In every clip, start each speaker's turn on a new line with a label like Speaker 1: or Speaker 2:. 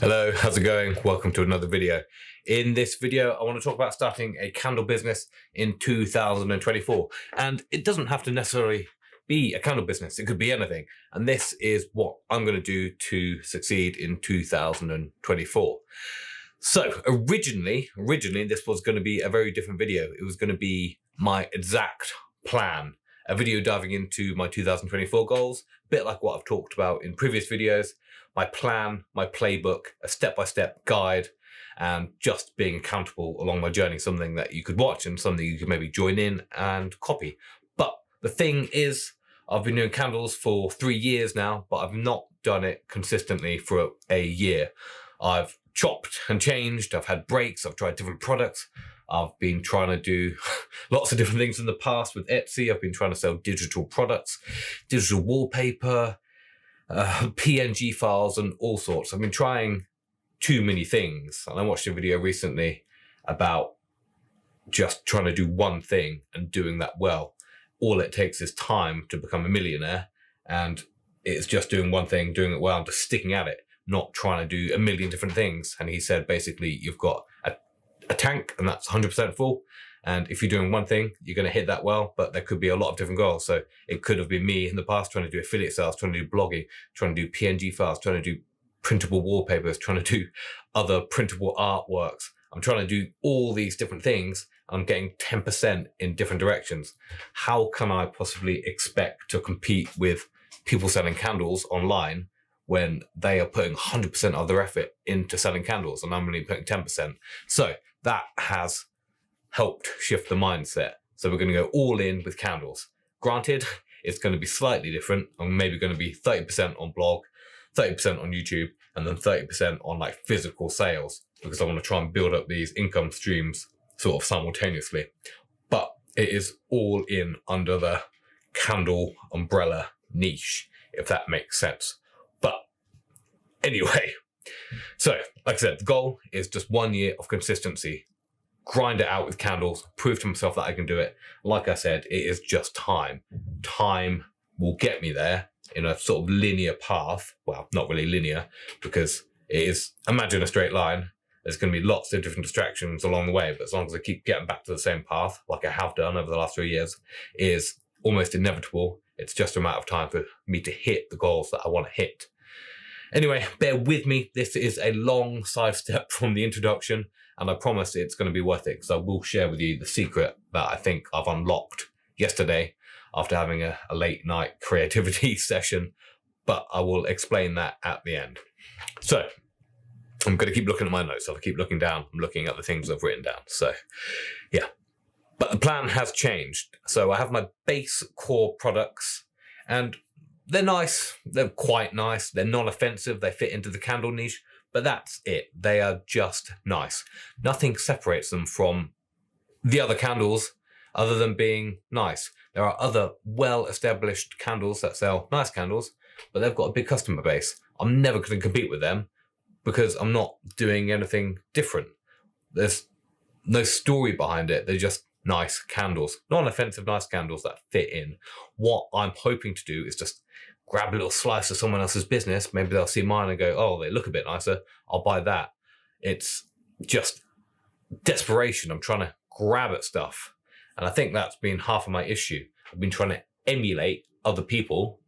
Speaker 1: Hello, how's it going? Welcome to another video. In this video, I want to talk about starting a candle business in 2024. And it doesn't have to necessarily be a candle business. It could be anything. And this is what I'm going to do to succeed in 2024. So originally, this was going to be a very different video. It was going to be my exact plan, a video diving into my 2024 goals, a bit like what I've talked about in previous videos, my plan, my playbook, a step-by-step guide, and just being accountable along my journey, something that you could watch and something you could maybe join in and copy. But the thing is, I've been doing candles for 3 years now, but I've not done it consistently for a year. I've chopped and changed, I've had breaks, I've tried different products. I've been trying to do lots of different things in the past with Etsy. I've been trying to sell digital products, digital wallpaper, PNG files and all sorts. I've been trying too many things. And I watched a video recently about just trying to do one thing and doing that well. All it takes is time to become a millionaire, and it's just doing one thing, doing it well, and just sticking at it, not trying to do a million different things. And he said, basically, you've got a tank and that's 100% full. And if you're doing one thing, you're going to hit that well, but there could be a lot of different goals. So it could have been me in the past trying to do affiliate sales, trying to do blogging, trying to do PNG files, trying to do printable wallpapers, trying to do other printable artworks. I'm trying to do all these different things. I'm getting 10% in different directions. How can I possibly expect to compete with people selling candles online when they are putting 100% of their effort into selling candles and I'm only putting 10%? So that has helped shift the mindset. So we're going to go all in with candles. Granted, it's going to be slightly different. I'm maybe going to be 30% on blog, 30% on YouTube, and then 30% on like physical sales, because I want to try and build up these income streams sort of simultaneously. But it is all in under the candle umbrella niche, if that makes sense. But anyway, so like I said, the goal is just 1 year of consistency. Grind it out with candles, prove to myself that I can do it. Like I said, it is just time. Time will get me there in a sort of linear path. Well, not really linear, because it is, imagine a straight line. There's going to be lots of different distractions along the way, but as long as I keep getting back to the same path, like I have done over the last 3 years, is almost inevitable. It's just a matter of time for me to hit the goals that I want to hit. Anyway, bear with me. This is a long sidestep from the introduction, and I promise it's going to be worth it, because I will share with you the secret that I think I've unlocked yesterday after having a late night creativity session, but I will explain that at the end. So I'm going to keep looking at my notes. I'll keep looking down. I'm looking at the things I've written down. So yeah, but the plan has changed. So I have my base core products, and they're nice. They're quite nice. They're non-offensive. They fit into the candle niche, but that's it. They are just nice. Nothing separates them from the other candles other than being nice. There are other well-established candles that sell nice candles, but they've got a big customer base. I'm never going to compete with them because I'm not doing anything different. There's no story behind it. They're just nice candles, non-offensive, nice candles that fit in. What I'm hoping to do is just grab a little slice of someone else's business. Maybe they'll see mine and go, oh, they look a bit nicer, I'll buy that. It's just desperation. I'm trying to grab at stuff. And I think that's been half of my issue. I've been trying to emulate other people,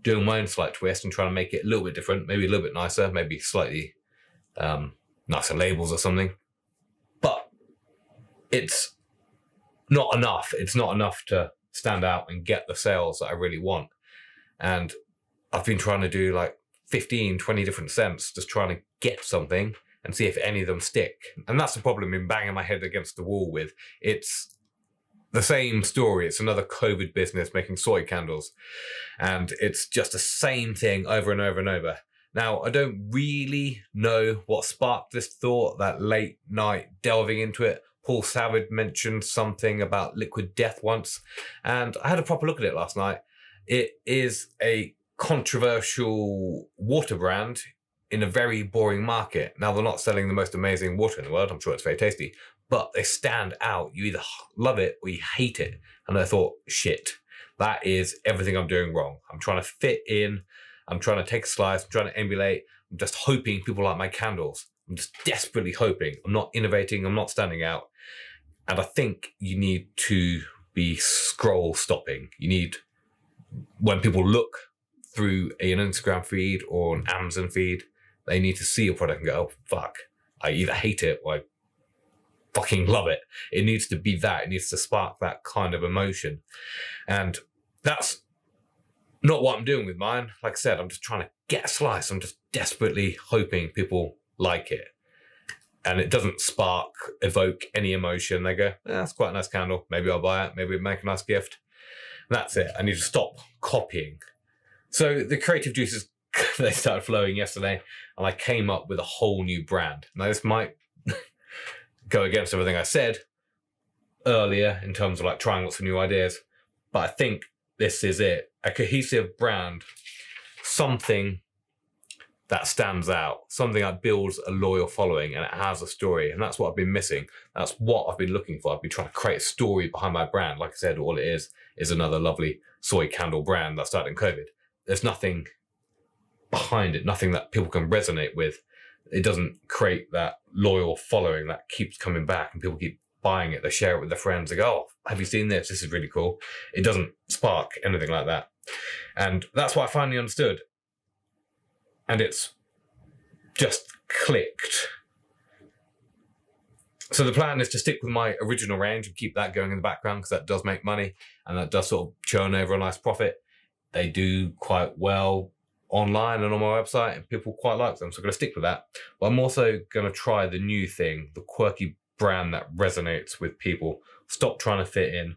Speaker 1: doing my own slight twist and trying to make it a little bit different, maybe a little bit nicer, maybe slightly nicer labels or something. But it's not enough. It's not enough to stand out and get the sales that I really want. And I've been trying to do like 15, 20 different scents, just trying to get something and see if any of them stick. And that's the problem I've been banging my head against the wall with. It's the same story. It's another COVID business making soy candles. And it's just the same thing over and over and over. Now, I don't really know what sparked this thought, that late night delving into it. Paul Savage mentioned something about liquid death once, and I had a proper look at it last night. It is a controversial water brand in a very boring market. Now, they're not selling the most amazing water in the world. I'm sure it's very tasty, but they stand out. You either love it or you hate it. And I thought, shit, that is everything I'm doing wrong. I'm trying to fit in. I'm trying to take a slice. I'm trying to emulate. I'm just hoping people like my candles. I'm just desperately hoping. I'm not innovating. I'm not standing out. And I think you need to be scroll stopping. You need, when people look through an Instagram feed or an Amazon feed, they need to see your product and go, oh, fuck, I either hate it or I fucking love it. It needs to be that. It needs to spark that kind of emotion. And that's not what I'm doing with mine. Like I said, I'm just trying to get a slice. I'm just desperately hoping people like it. And it doesn't evoke any emotion. They go, that's quite a nice candle. Maybe I'll buy it. Maybe it'll make a nice gift. And that's it. I need to stop copying. So the creative juices, they started flowing yesterday, and I came up with a whole new brand. Now this might go against everything I said earlier in terms of like trying lots of new ideas, but I think this is it. A cohesive brand, something that stands out, something that builds a loyal following and it has a story. And that's what I've been missing. That's what I've been looking for. I've been trying to create a story behind my brand. Like I said, all it is another lovely soy candle brand that started in COVID. There's nothing behind it, nothing that people can resonate with. It doesn't create that loyal following that keeps coming back and people keep buying it. They share it with their friends. They go, oh, have you seen this? This is really cool. It doesn't spark anything like that. And that's what I finally understood. And it's just clicked. So the plan is to stick with my original range and keep that going in the background because that does make money and that does sort of churn over a nice profit. They do quite well online and on my website and people quite like them. So I'm going to stick with that. But I'm also going to try the new thing, the quirky brand that resonates with people. Stop trying to fit in,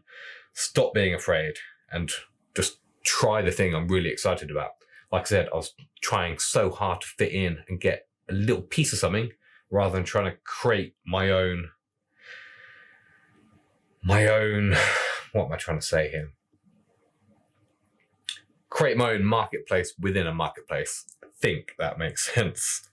Speaker 1: stop being afraid, and just try the thing I'm really excited about. Like I said, I was trying so hard to fit in and get a little piece of something rather than trying to create my own, what am I trying to say here? Create my own marketplace within a marketplace. I think that makes sense.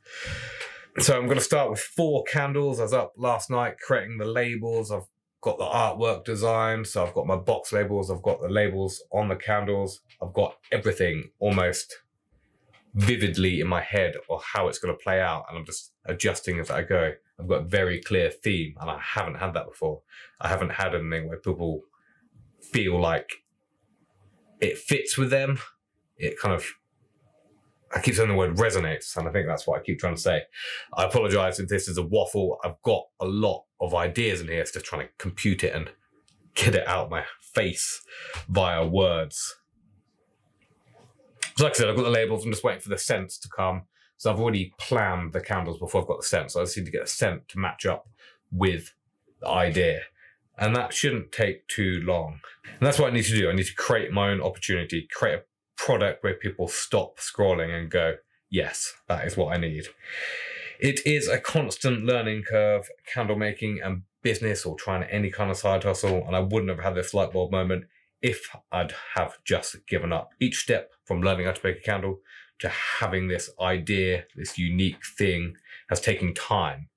Speaker 1: So I'm going to start with 4 candles. I was up last night creating the labels. I've got the artwork designed. So I've got my box labels. I've got the labels on the candles. I've got everything almost vividly in my head of how it's going to play out. And I'm just adjusting as I go. I've got a very clear theme and I haven't had that before. I haven't had anything where people feel like it fits with them. It kind of, I keep saying the word resonates, and I think that's what I keep trying to say. I apologize if this is a waffle. I've got a lot of ideas in here. It's just trying to compute it and get it out of my face via words. So like I said, I've got the labels. I'm just waiting for the scents to come. So I've already planned the candles before I've got the scent. So I just need to get a scent to match up with the idea. And that shouldn't take too long. And that's what I need to do. I need to create my own opportunity, create a product where people stop scrolling and go, yes, that is what I need. It is a constant learning curve, candle making and business or trying any kind of side hustle. And I wouldn't have had this light bulb moment if I'd have just given up. Each step from learning how to make a candle to having this idea, this unique thing, has taken time.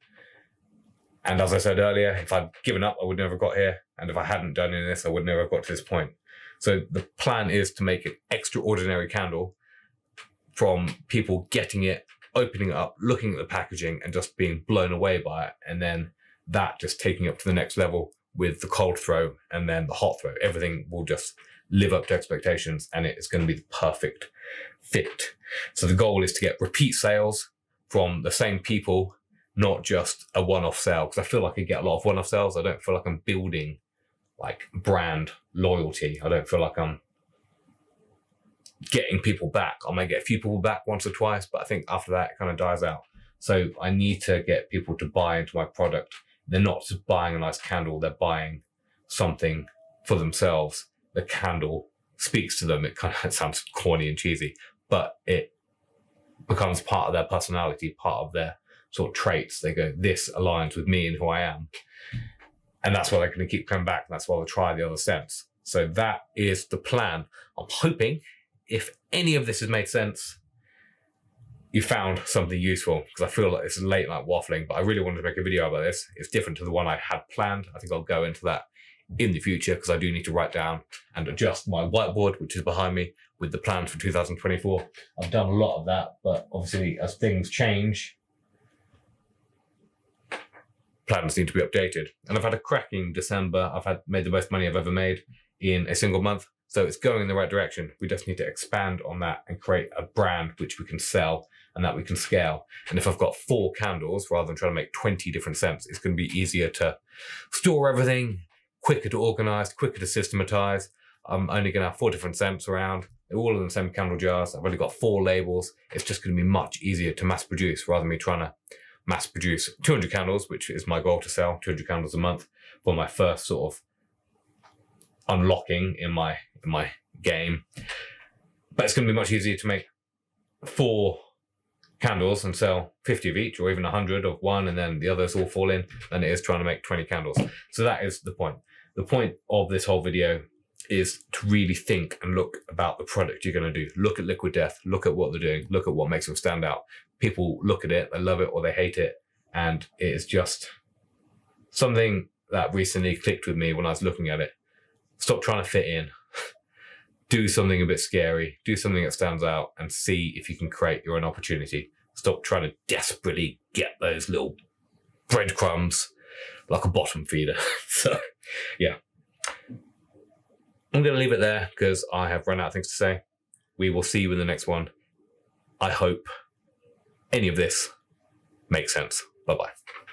Speaker 1: And as I said earlier, if I'd given up, I would never have got here. And if I hadn't done any of this, I would never have got to this point. So the plan is to make an extraordinary candle from people getting it, opening it up, looking at the packaging and just being blown away by it. And then that just taking up to the next level with the cold throw and then the hot throw. Everything will just live up to expectations and it's going to be the perfect fit. So the goal is to get repeat sales from the same people, not just a one-off sale. Because I feel like I get a lot of one-off sales. I don't feel like I'm building like brand loyalty. I don't feel like I'm getting people back. I may get a few people back once or twice, but I think after that it kind of dies out. So I need to get people to buy into my product. They're not just buying a nice candle, they're buying something for themselves. The candle speaks to them. It sounds corny and cheesy, but it becomes part of their personality, part of their sort of traits. They go, this aligns with me and who I am. And that's why they're going to keep coming back. That's why they'll try the other scents. So that is the plan. I'm hoping if any of this has made sense, you found something useful, because I feel like it's late night waffling, but I really wanted to make a video about this. It's different to the one I had planned. I think I'll go into that in the future, because I do need to write down and adjust my whiteboard, which is behind me, with the plans for 2024. I've done a lot of that, but obviously as things change, plans need to be updated. And I've had a cracking December. I've made the most money I've ever made in a single month. So it's going in the right direction. We just need to expand on that and create a brand which we can sell and that we can scale. And if I've got 4 candles rather than trying to make 20 different scents, it's going to be easier to store everything, quicker to organize, quicker to systematize. I'm only going to have 4 different scents around, all in the same candle jars. I've only got 4 labels. It's just going to be much easier to mass produce rather than me trying to mass produce 200 candles, which is my goal to sell 200 candles a month for my first sort of unlocking in my game. But it's going to be much easier to make 4 candles and sell 50 of each, or even 100 of one, and then the others all fall in, than it is trying to make 20 candles. So that is the point. The point of this whole video is to really think and look about the product you're going to do. Look at Liquid Death, look at what they're doing, look at what makes them stand out. People look at it, they love it or they hate it, and it is just something that recently clicked with me when I was looking at it. Stop trying to fit in. Do something a bit scary, do something that stands out, and see if you can create your own opportunity. Stop trying to desperately get those little breadcrumbs like a bottom feeder. So, yeah. I'm going to leave it there because I have run out of things to say. We will see you in the next one. I hope any of this makes sense. Bye-bye.